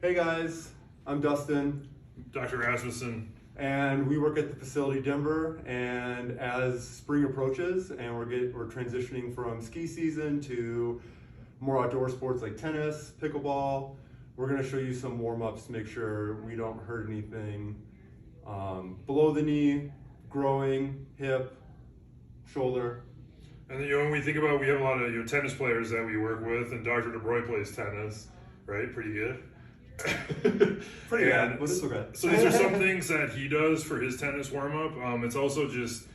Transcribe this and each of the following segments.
Hey guys, I'm Dustin. Dr. Rasmussen. And we work at the facility Denver, and as spring approaches and we're transitioning from ski season to more outdoor sports like tennis, pickleball, we're going to show you some warm-ups to make sure we don't hurt anything below the knee, growing, hip, shoulder. And when we think about, we have a lot of tennis players that we work with, and Dr. DebRoy plays tennis, right? Pretty good. Pretty good. Well, this is okay. So these are some things that he does for his tennis warm-up. It's also just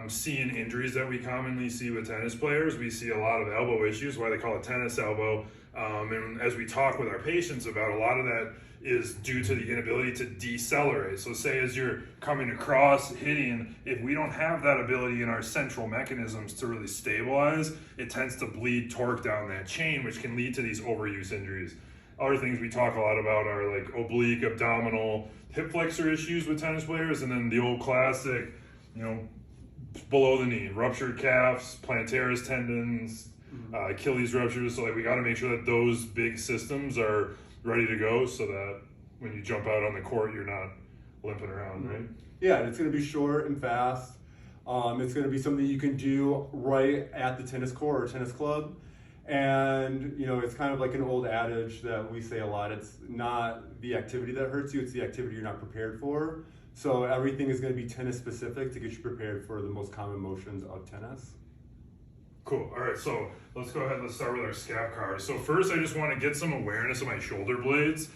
seeing injuries that we commonly see with tennis players. We see a lot of elbow issues, why they call it tennis elbow. And as we talk with our patients about, a lot of that is due to the inability to decelerate. So say as you're coming across hitting, if we don't have that ability in our central mechanisms to really stabilize, it tends to bleed torque down that chain, which can lead to these overuse injuries. Other things we talk a lot about are like oblique, abdominal, hip flexor issues with tennis players, and then the old classic, below the knee, ruptured calves, plantaris tendons, Achilles ruptures. So like we got to make sure that those big systems are ready to go, so that when you jump out on the court, you're not limping around, right? Yeah, and it's going to be short and fast. It's going to be something you can do right at the tennis court or tennis club. And it's kind of like an old adage that we say a lot. It's not the activity that hurts you, it's the activity you're not prepared for. So everything is going to be tennis specific to get you prepared for the most common motions of tennis. Cool. All right, so let's go ahead. Let's start with our scap cars. So first, I just want to get some awareness of my shoulder blades.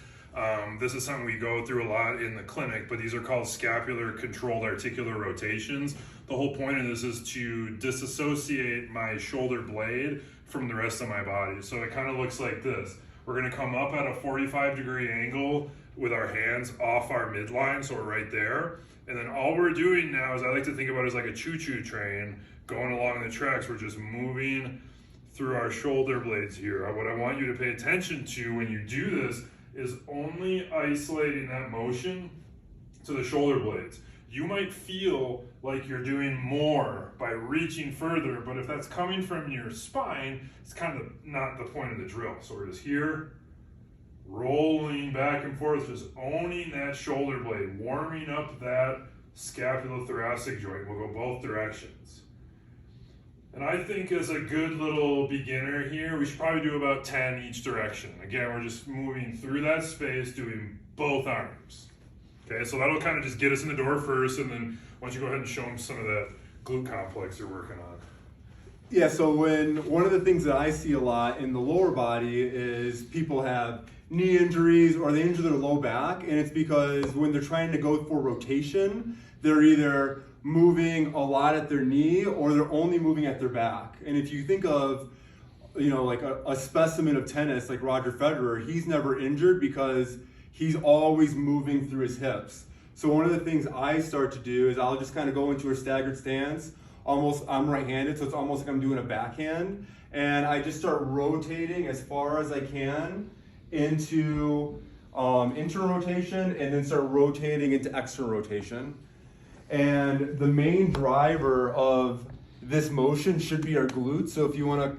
This is something we go through a lot in the clinic, but these are called scapular controlled articular rotations. The whole point of this is to disassociate my shoulder blade from the rest of my body. So it kind of looks like this. We're going to come up at a 45-degree angle with our hands off our midline, so we're right there. And then all we're doing now is, I like to think about it as like a choo-choo train going along the tracks. We're just moving through our shoulder blades here. What I want you to pay attention to when you do this is only isolating that motion to the shoulder blades. You might feel like you're doing more by reaching further, but if that's coming from your spine, it's kind of not the point of the drill. So we're just here, rolling back and forth, just owning that shoulder blade, warming up that scapulothoracic joint. We'll go both directions. And I think as a good little beginner here, we should probably do about 10 each direction. Again, we're just moving through that space, doing both arms. Okay, so that'll kind of just get us in the door first, and then why don't you go ahead and show them some of that glute complex you're working on. Yeah, so one of the things that I see a lot in the lower body is people have knee injuries or they injure their low back, and it's because when they're trying to go for rotation, they're either moving a lot at their knee or they're only moving at their back. And if you think of like a specimen of tennis like Roger Federer, he's never injured because he's always moving through his hips. So one of the things I start to do is I'll just kind of go into a staggered stance. I'm right-handed, so it's almost like I'm doing a backhand. And I just start rotating as far as I can into internal rotation, and then start rotating into external rotation. And the main driver of this motion should be our glutes. So if you want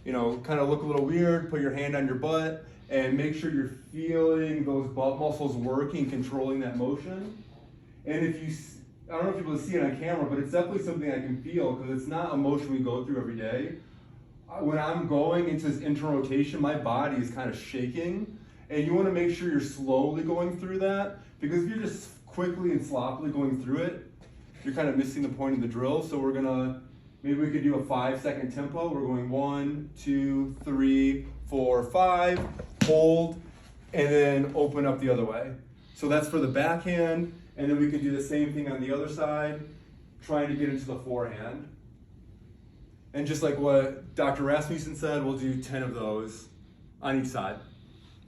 to, kind of look a little weird, put your hand on your butt and make sure you're feeling those butt muscles working, controlling that motion. And I don't know if people see it on camera, but it's definitely something I can feel because it's not a motion we go through every day. When I'm going into this internal rotation, my body is kind of shaking, and you want to make sure you're slowly going through that, because if you're just quickly and sloppily going through it, you're kind of missing the point of the drill. So maybe we could do a 5-second tempo. We're going 1, 2, 3, 4, 5, hold, and then open up the other way. So that's for the backhand, and then we can do the same thing on the other side, trying to get into the forehand. And just like what Dr. Rasmussen said, we'll do 10 of those on each side.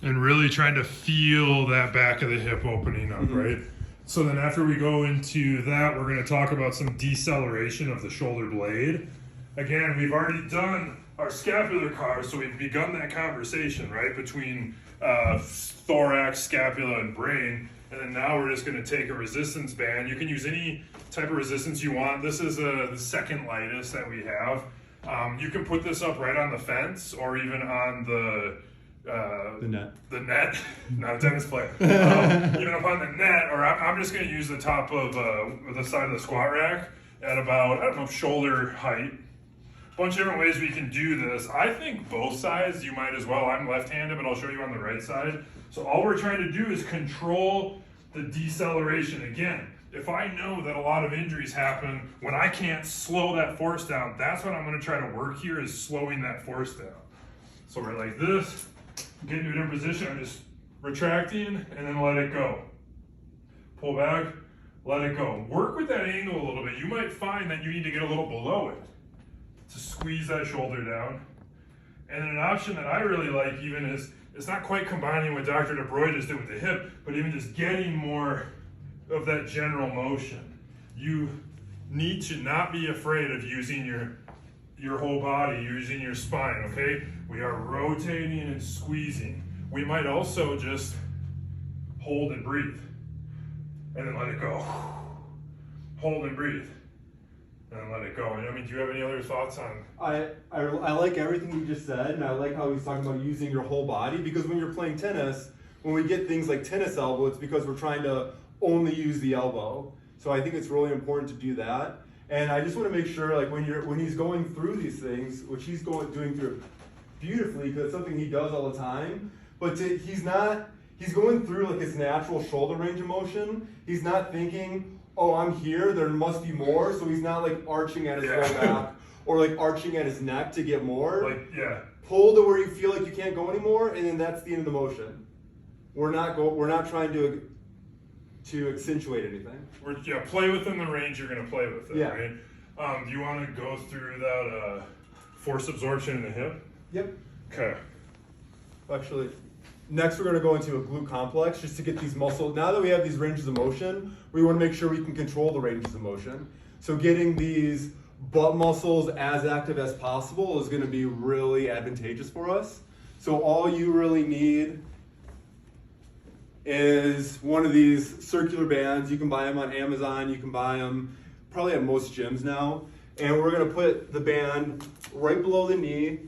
And really trying to feel that back of the hip opening up, right? So then after we go into that, we're going to talk about some deceleration of the shoulder blade. Again, we've already done our scapular cars, so we've begun that conversation, right, between thorax, scapula, and brain. And then now we're just going to take a resistance band. You can use any type of resistance you want. This is the second lightest that we have. You can put this up right on the fence or even on the The net. The net, not a tennis player. Even up on the net, or I'm just going to use the top of the side of the squat rack at about, I don't know, shoulder height. Bunch of different ways we can do this. I think both sides, you might as well. I'm left-handed, but I'll show you on the right side. So all we're trying to do is control the deceleration. Again, if I know that a lot of injuries happen when I can't slow that force down, that's what I'm going to try to work here, is slowing that force down. So we're like this, get into a different position, I'm just retracting and then let it go. Pull back, let it go. Work with that angle a little bit. You might find that you need to get a little below it to squeeze that shoulder down. And then an option that I really like even is, it's not quite combining what Dr. DebRoy just did with the hip, but even just getting more of that general motion. You need to not be afraid of using your whole body, using your spine, okay? We are rotating and squeezing. We might also just hold and breathe, and then let it go. Hold and breathe, and then let it go. I mean, do you have any other thoughts on? I like everything you just said, and I like how he's talking about using your whole body, because when you're playing tennis, when we get things like tennis elbow, it's because we're trying to only use the elbow. So I think it's really important to do that. And I just want to make sure, like when he's going through these things, which he's doing through beautifully, because it's something he does all the time, but he's going through like his natural shoulder range of motion. He's not thinking, oh, I'm here, there must be more. So he's not like arching at his low back or like arching at his neck to get more. Like, yeah. Pull to where you feel like you can't go anymore, and then that's the end of the motion. We're not trying to accentuate anything. Play within the range you're going to play with it, yeah. Right? Do you want to go through that force absorption in the hip? Yep. Okay. Actually, next we're going to go into a glute complex just to get these muscles. Now that we have these ranges of motion, we want to make sure we can control the ranges of motion. So getting these butt muscles as active as possible is going to be really advantageous for us. So all you really need is one of these circular bands. You can buy them on Amazon. You can buy them probably at most gyms now. And we're going to put the band right below the knee.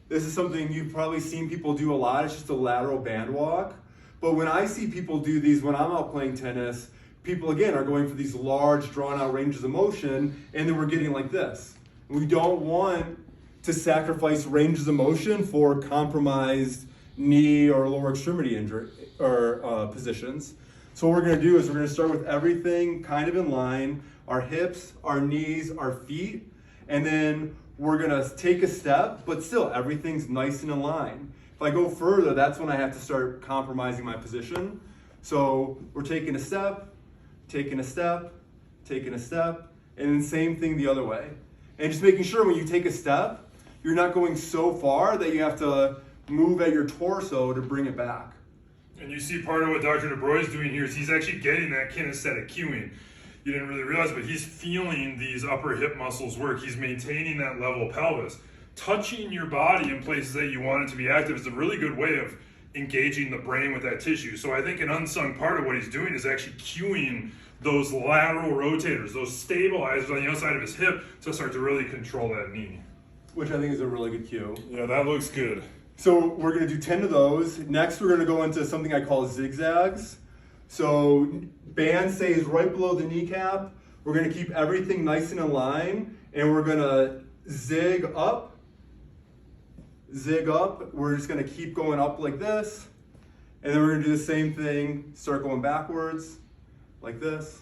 This is something you've probably seen people do a lot. It's just a lateral band walk. But when I see people do these when I'm out playing tennis, people again are going for these large drawn out ranges of motion, and then we're getting like this. We don't want to sacrifice ranges of motion for compromised knee or lower extremity injury or positions. So what we're going to do is we're going to start with everything kind of in line, our hips, our knees, our feet, and then we're going to take a step, but still everything's nice and in line. If I go further, that's when I have to start compromising my position. So we're taking a step, taking a step, taking a step, and then same thing the other way. And just making sure when you take a step, you're not going so far that you have to move at your torso to bring it back. And you see part of what Dr. DebRoy is doing here is he's actually getting that kinesthetic cueing. You didn't really realize, but he's feeling these upper hip muscles work. He's maintaining that level pelvis. Touching your body in places that you want it to be active is a really good way of engaging the brain with that tissue. So I think an unsung part of what he's doing is actually cueing those lateral rotators, those stabilizers on the outside of his hip to start to really control that knee. Which I think is a really good cue. Yeah, that looks good. So we're going to do 10 of those. Next, we're going to go into something I call zigzags. So band stays right below the kneecap. We're going to keep everything nice and in line, and we're going to zig up. We're just going to keep going up like this, and then we're going to do the same thing, start going backwards like this.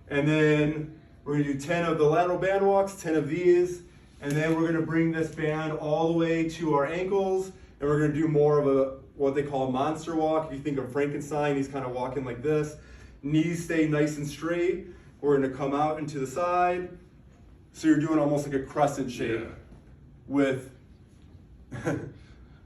And then we're going to do 10 of the lateral band walks, 10 of these, and then we're going to bring this band all the way to our ankles, and we're going to do more of what they call a monster walk. If you think of Frankenstein, he's kind of walking like this. Knees stay nice and straight. We're going to come out into the side. So you're doing almost like a crescent shape with... I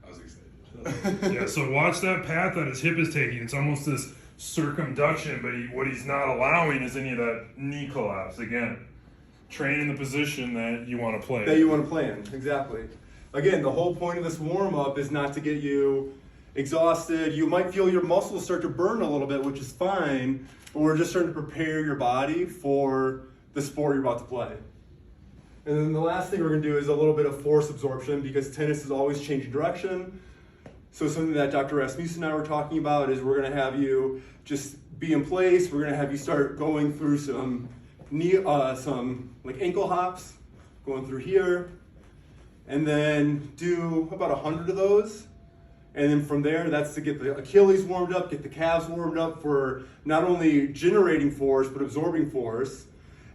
was excited. Yeah, so watch that path that his hip is taking. It's almost this circumduction, but what he's not allowing is any of that knee collapse. Again, training the position that you want to play. That you want to play in, exactly. Again, the whole point of this warm-up is not to get you exhausted. You might feel your muscles start to burn a little bit, which is fine, but we're just starting to prepare your body for the sport you're about to play. And then the last thing we're going to do is a little bit of force absorption, because tennis is always changing direction. So something that Dr. Rasmussen and I were talking about is we're going to have you just be in place. We're going to have you start going through some like ankle hops, going through here, and then do about 100 of those. And then from there, that's to get the Achilles warmed up, get the calves warmed up for not only generating force, but absorbing force.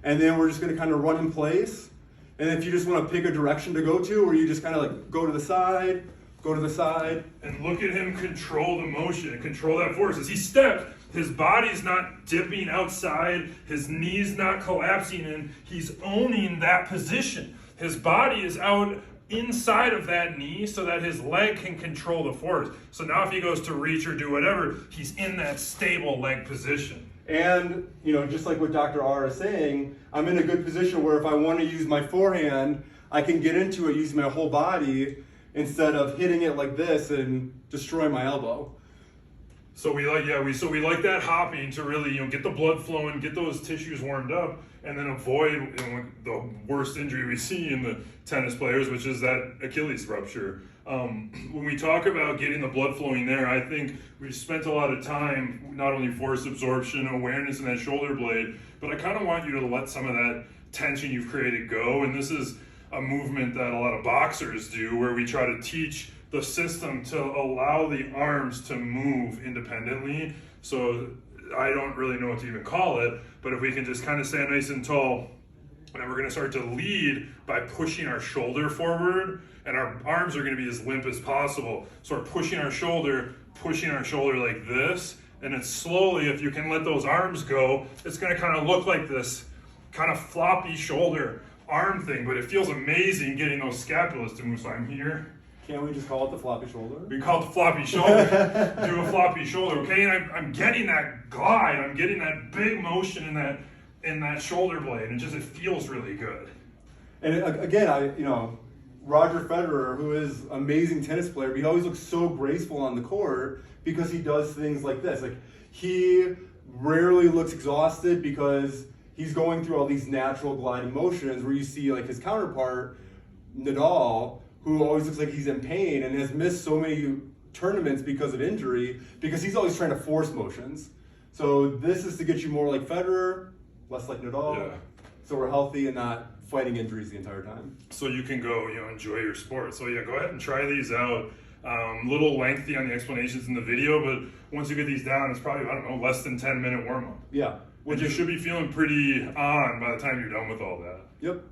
And then we're just going to kind of run in place. And if you just want to pick a direction to go to, or you just kind of like go to the side, And look at him control the motion and control that force. As he stepped, his body's not dipping outside, his knee's not collapsing in, he's owning that position. His body is out inside of that knee so that his leg can control the force. So now if he goes to reach or do whatever, he's in that stable leg position. And, you know, just like what Dr. R is saying, I'm in a good position where if I want to use my forehand, I can get into it using my whole body instead of hitting it like this and destroying my elbow. So we like that hopping to really, you know, get the blood flowing, get those tissues warmed up, and then avoid, you know, the worst injury we see in the tennis players, which is that Achilles rupture. When we talk about getting the blood flowing there, I think we spent a lot of time, not only force absorption, awareness in that shoulder blade, but I kind of want you to let some of that tension you've created go. And this is a movement that a lot of boxers do, where we try to teach the system to allow the arms to move independently. So I don't really know what to even call it, but if we can just kind of stand nice and tall, and we're going to start to lead by pushing our shoulder forward, and our arms are going to be as limp as possible. So we're pushing our shoulder like this, and then slowly, if you can let those arms go, it's going to kind of look like this kind of floppy shoulder arm thing, but it feels amazing getting those scapulas to move. So I'm here. Can't we just call it the floppy shoulder? We call it the floppy shoulder. Do a floppy shoulder, okay? And I'm getting that glide. I'm getting that big motion in that shoulder blade, and it feels really good. And again, Roger Federer, who is an amazing tennis player, but he always looks so graceful on the court because he does things like this. Like, he rarely looks exhausted because he's going through all these natural gliding motions, where you see like his counterpart, Nadal, who always looks like he's in pain and has missed so many tournaments because of injury, because he's always trying to force motions. So this is to get you more like Federer, less like Nadal. Yeah. So we're healthy and not fighting injuries the entire time. So you can go, enjoy your sport. So yeah, go ahead and try these out. A little lengthy on the explanations in the video, but once you get these down, it's probably, less than 10-minute warm-up. Yeah. Which you should be feeling pretty on by the time you're done with all that. Yep.